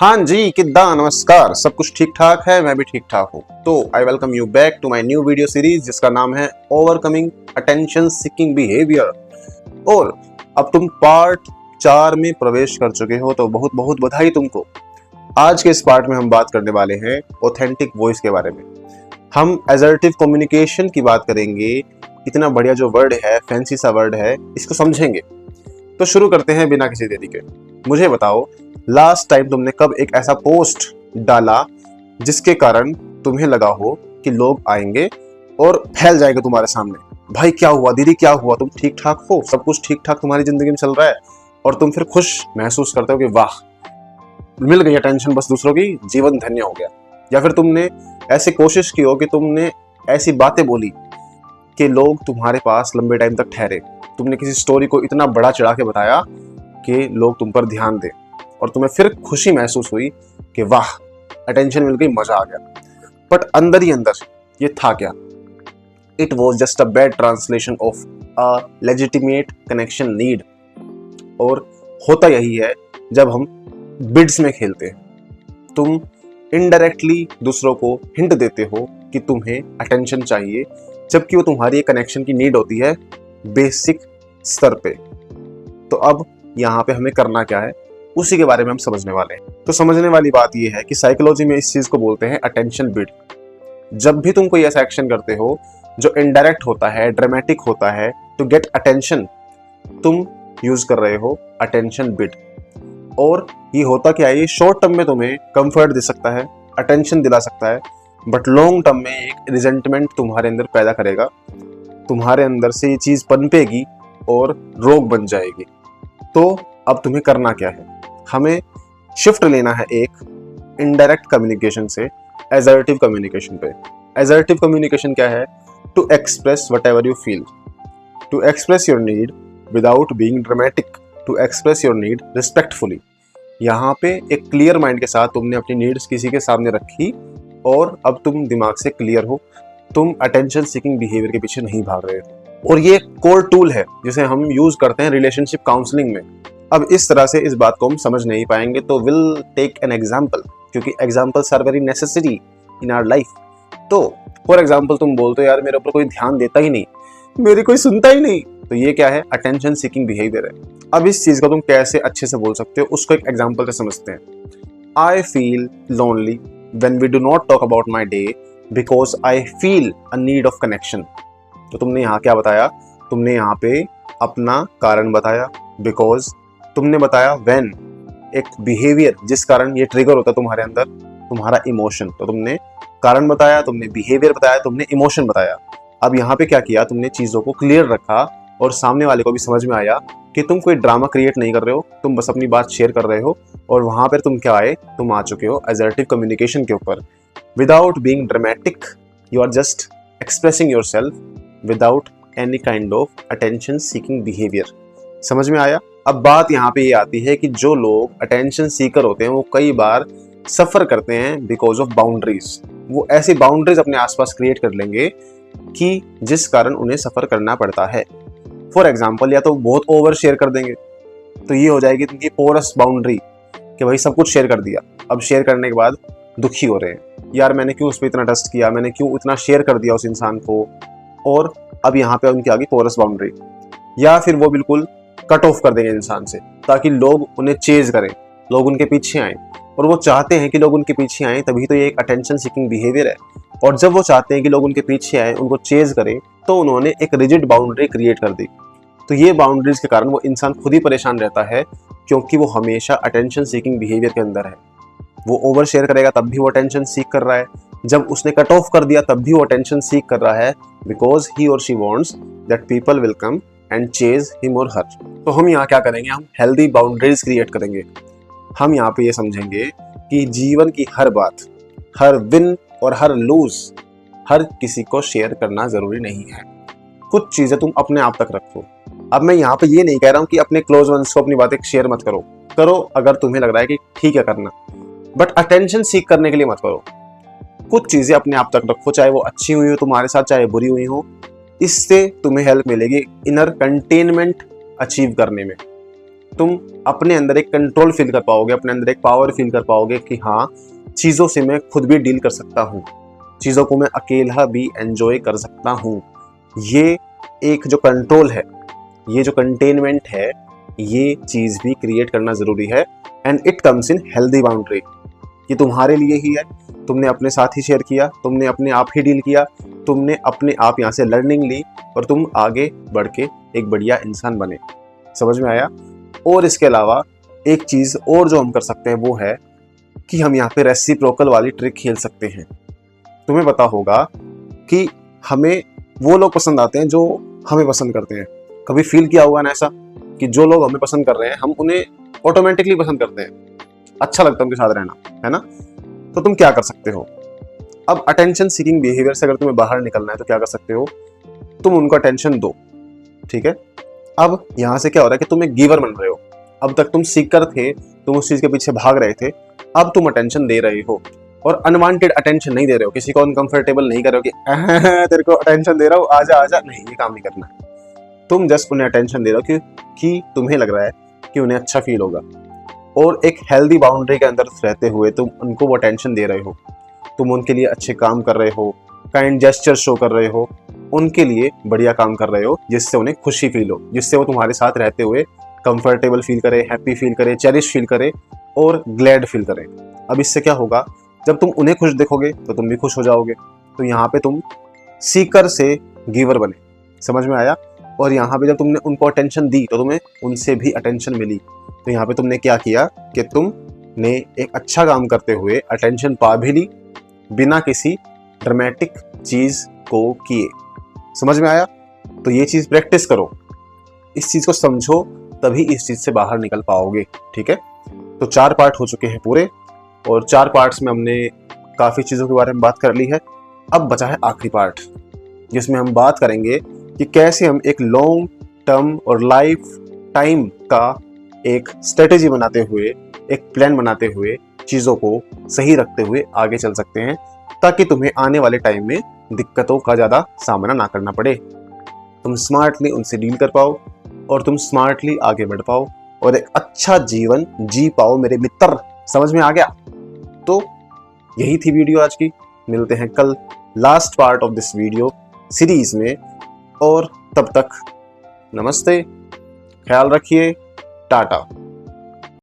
हाँ जी, किद्दा नमस्कार। सब कुछ ठीक ठाक है, मैं भी ठीक ठाक हूँ। तो I welcome you back to my new video series जिसका नाम है ओवरकमिंग अटेंशन सीकिंग बिहेवियर। और अब तुम पार्ट 4 में प्रवेश कर चुके हो, तो बहुत बहुत बधाई तुमको। आज के इस पार्ट में हम बात करने वाले हैं ऑथेंटिक वॉइस के बारे में। हम असर्टिव कम्युनिकेशन की बात करेंगे। इतना बढ़िया जो वर्ड है, फैंसी सा वर्ड है, इसको समझेंगे। तो शुरू करते हैं बिना किसी देरी के। मुझे बताओ, लास्ट टाइम तुमने कब एक ऐसा पोस्ट डाला जिसके कारण तुम्हें लगा हो कि लोग आएंगे और फैल जाएंगे तुम्हारे सामने? भाई क्या हुआ, दीदी क्या हुआ, तुम ठीक ठाक हो, सब कुछ ठीक ठाक तुम्हारी जिंदगी में चल रहा है, और तुम फिर खुश महसूस करते हो कि वाह, मिल गई अटेंशन बस दूसरों की, जीवन धन्य हो गया। या फिर तुमने ऐसे कोशिश की हो कि तुमने ऐसी बातें बोली कि लोग तुम्हारे पास लंबे टाइम तक ठहरे। तुमने किसी स्टोरी को इतना बड़ा चढ़ा के बताया कि लोग तुम पर ध्यान दें, और तुम्हें फिर खुशी महसूस हुई कि वाह, अटेंशन मिल गई, मजा आ गया। बट अंदर ही अंदर ये था क्या? It was just a bad translation of a legitimate connection need. और होता यही है जब हम बिड्स में खेलते हैं। तुम इनडायरेक्टली दूसरों को हिंट देते हो कि तुम्हें अटेंशन चाहिए, जबकि वो तुम्हारी एक कनेक्शन की नीड होती है बेसिक स्तर पे। तो अब यहाँ पे हमें करना क्या है, उसी के बारे में हम समझने वाले हैं। तो समझने वाली बात यह है कि साइकोलॉजी में इस चीज को बोलते हैं अटेंशन बिड। जब भी तुम कोई ऐसा एक्शन करते हो जो इनडायरेक्ट होता है, ड्रामेटिक होता है, टू गेट अटेंशन, तुम यूज कर रहे हो अटेंशन बिड। और ये होता क्या है, ये शॉर्ट टर्म में तुम्हें कंफर्ट दे सकता है, अटेंशन दिला सकता है, बट लॉन्ग टर्म में एक रिजेंटमेंट तुम्हारे अंदर पैदा करेगा। तुम्हारे अंदर से ये चीज पनपेगी और रोग बन जाएगी। तो अब तुम्हें करना क्या है? हमें शिफ्ट लेना है एक इनडायरेक्ट कम्युनिकेशन से असर्टिव कम्युनिकेशन पे। असर्टिव कम्युनिकेशन क्या है? To express whatever you feel, to express your need without being dramatic, to express your need respectfully. यहाँ पे एक क्लियर माइंड के साथ तुमने अपनी नीड्स किसी के सामने रखी, और अब तुम दिमाग से क्लियर हो, तुम अटेंशन सीकिंग बिहेवियर के पीछे नहीं भाग रहे हो। और ये कोर टूल है जिसे हम यूज करते हैं रिलेशनशिप काउंसलिंग में। अब इस तरह से इस बात को हम समझ नहीं पाएंगे, तो विल टेक एन एग्जाम्पल, क्योंकि examples are very necessary in our life. तो फॉर एग्जाम्पल, तुम बोलते हो यार मेरे ऊपर कोई ध्यान देता ही नहीं, मेरी कोई सुनता ही नहीं, तो ये क्या है? अटेंशन सीकिंग बिहेवियर है। अब इस चीज को तुम कैसे अच्छे से बोल सकते हो, उसको एक एग्जाम्पल से समझते हैं। I feel lonely when we do not talk about my day because I feel a need of connection. तो तुमने यहाँ क्या बताया? तुमने यहाँ पे अपना कारण बताया, बिकॉज तुमने बताया व्हेन, एक बिहेवियर जिस कारण ये ट्रिगर होता है तुम्हारे अंदर, तुम्हारा इमोशन। तो तुमने कारण बताया, तुमने बिहेवियर बताया, तुमने इमोशन बताया। अब यहाँ पे क्या किया? तुमने चीजों को क्लियर रखा, और सामने वाले को भी समझ में आया कि तुम कोई ड्रामा क्रिएट नहीं कर रहे हो, तुम बस अपनी बात शेयर कर रहे हो। और वहां पर तुम क्या आए? तुम आ चुके हो असर्टिव कम्युनिकेशन के ऊपर। Without being dramatic, you are just expressing yourself without any kind of attention seeking behaviour. समझ में आया? अब बात यहाँ पे ये आती है कि जो लोग अटेंशन सीकर होते हैं वो कई बार सफर करते हैं बिकॉज ऑफ बाउंड्रीज। वो ऐसी बाउंड्रीज अपने आसपास क्रिएट कर लेंगे कि जिस कारण उन्हें सफर करना पड़ता है। फॉर एग्जाम्पल, या तो बहुत ओवर शेयर कर देंगे, तो ये हो जाएगी उनकी पोरस बाउंड्री कि भाई सब कुछ शेयर कर दिया। अब शेयर करने के बाद दुखी हो रहे हैं, यार मैंने क्यों उस पर इतना ट्रस्ट किया, मैंने क्यों इतना शेयर कर दिया उस इंसान को। और अब यहाँ पे उनकी आ गई पोरस बाउंड्री। या फिर वो बिल्कुल कट ऑफ कर देंगे इंसान से, ताकि लोग उन्हें चेज करें, लोग उनके पीछे आए। और वो चाहते हैं कि लोग उनके पीछे आए, तभी तो ये एक अटेंशन सीकिंग बिहेवियर है। और जब वो चाहते हैं कि लोग उनके पीछे आए, उनको चेज करें, तो उन्होंने एक रिजिड बाउंड्री क्रिएट कर दी। तो ये बाउंड्रीज के कारण वो इंसान खुद ही परेशान रहता है, क्योंकि वो हमेशा अटेंशन सीकिंग बिहेवियर के अंदर है। वो ओवर शेयर करेगा तब भी वो अटेंशन सीक कर रहा है, जब उसने कट ऑफ कर दिया तब भी वो अटेंशन सीक कर रहा है, बिकॉज ही और she wants that people will come and chase him और हर। तो हम यहाँ क्या करेंगे? हम हेल्दी बाउंड्रीज क्रिएट करेंगे। हम यहाँ पे ये समझेंगे कि जीवन की हर बात, हर विन और हर लूज, हर किसी को शेयर करना जरूरी नहीं है। कुछ चीजें तुम अपने आप तक रखो। अब मैं यहाँ पे ये नहीं कह रहा हूँ कि अपने क्लोज वंस को अपनी बातें शेयर मत करो, करो अगर तुम्हें लग रहा है कि ठीक है करना, बट अटेंशन सीक करने के लिए मत करो। कुछ चीजें अपने आप तक रखो, चाहे वो अच्छी हुई हो तुम्हारे साथ, चाहे बुरी हुई हो। इससे तुम्हें हेल्प मिलेगी इनर कंटेनमेंट अचीव करने में। तुम अपने अंदर एक कंट्रोल फील कर पाओगे, अपने अंदर एक पावर फील कर पाओगे कि हाँ, चीज़ों से मैं खुद भी डील कर सकता हूँ, चीज़ों को मैं अकेला भी एंजॉय कर सकता हूँ। ये एक जो कंट्रोल है, ये जो कंटेनमेंट है, ये चीज़ भी क्रिएट करना ज़रूरी है। And it comes in healthy boundary. ये तुम्हारे लिए ही है, तुमने अपने साथ ही शेयर किया, तुमने अपने आप ही डील किया, तुमने अपने आप यहाँ से लर्निंग ली और तुम आगे बढ़ के एक बढ़िया इंसान बने। समझ में आया? और इसके अलावा एक चीज़ और जो हम कर सकते हैं वो है कि हम यहाँ पे रेसिप्रोकल वाली ट्रिक खेल सकते हैं। तुम्हें पता होगा कि हमें वो लोग पसंद आते हैं जो हमें पसंद करते हैं। कभी फील किया होगा ना ऐसा कि जो लोग हमें पसंद कर रहे हैं, हम उन्हें ऑटोमेटिकली पसंद करते हैं, अच्छा लगता है उनके साथ रहना, है ना? तो तुम क्या कर सकते हो? अब अटेंशन सीकिंग बिहेवियर से अगर तुम्हें बाहर निकलना है तो क्या कर सकते हो? तुम उनको अटेंशन दो, ठीक है? अब यहाँ से क्या हो रहा है कि तुम एक गिवर बन रहे हो। अब तक तुम सीकर थे, तुम उस चीज के पीछे भाग रहे थे, अब तुम अटेंशन दे रहे हो और अनवांटेड अटेंशन नहीं दे रहे हो, किसी को अनकंफर्टेबल नहीं कर रहे हो कि तेरे को अटेंशन दे रहा हूँ, आजा आजा, नहीं, ये काम नहीं करना। तुम जस्ट उन्हें अटेंशन दे रहे हो कि तुम्हें लग रहा है कि उन्हें अच्छा फील होगा, और एक हेल्दी बाउंड्री के अंदर रहते हुए तुम उनको वो अटेंशन दे रहे हो। तुम उनके लिए अच्छे काम कर रहे हो, काइंड जेस्चर शो कर रहे हो, उनके लिए बढ़िया काम कर रहे हो, जिससे उन्हें खुशी फील हो, जिससे वो तुम्हारे साथ रहते हुए कंफर्टेबल फील करे, हैप्पी फील करे, चेरिश फील करे और ग्लैड फील करे। अब इससे क्या होगा, जब तुम उन्हें खुश देखोगे तो तुम भी खुश हो जाओगे। तो यहाँ पे तुम सीकर से गिवर बने। समझ में आया? और यहाँ पे जब तुमने उनको अटेंशन दी तो तुम्हें उनसे भी अटेंशन मिली। तो यहाँ पे तुमने क्या किया कि तुमने एक अच्छा काम करते हुए अटेंशन पा भी ली, बिना किसी ड्रामेटिक चीज को किए। समझ में आया? तो ये चीज प्रैक्टिस करो, इस चीज को समझो, तभी इस चीज से बाहर निकल पाओगे। ठीक है? तो 4 पार्ट हो चुके हैं पूरे, और 4 पार्ट्स में हमने काफी चीजों के बारे में बात कर ली है। अब बचा है आखिरी पार्ट, जिसमें हम बात करेंगे कि कैसे हम एक लॉन्ग टर्म और लाइफ टाइम का एक स्ट्रेटेजी बनाते हुए, एक प्लान बनाते हुए, चीज़ों को सही रखते हुए आगे चल सकते हैं, ताकि तुम्हें आने वाले टाइम में दिक्कतों का ज़्यादा सामना ना करना पड़े। तुम स्मार्टली उनसे डील कर पाओ और तुम स्मार्टली आगे बढ़ पाओ और एक अच्छा जीवन जी पाओ मेरे मित्र। समझ में आ गया? तो यही थी वीडियो आज की। मिलते हैं कल last part of this video series में, और तब तक नमस्ते, ख्याल रखिए, टाटा।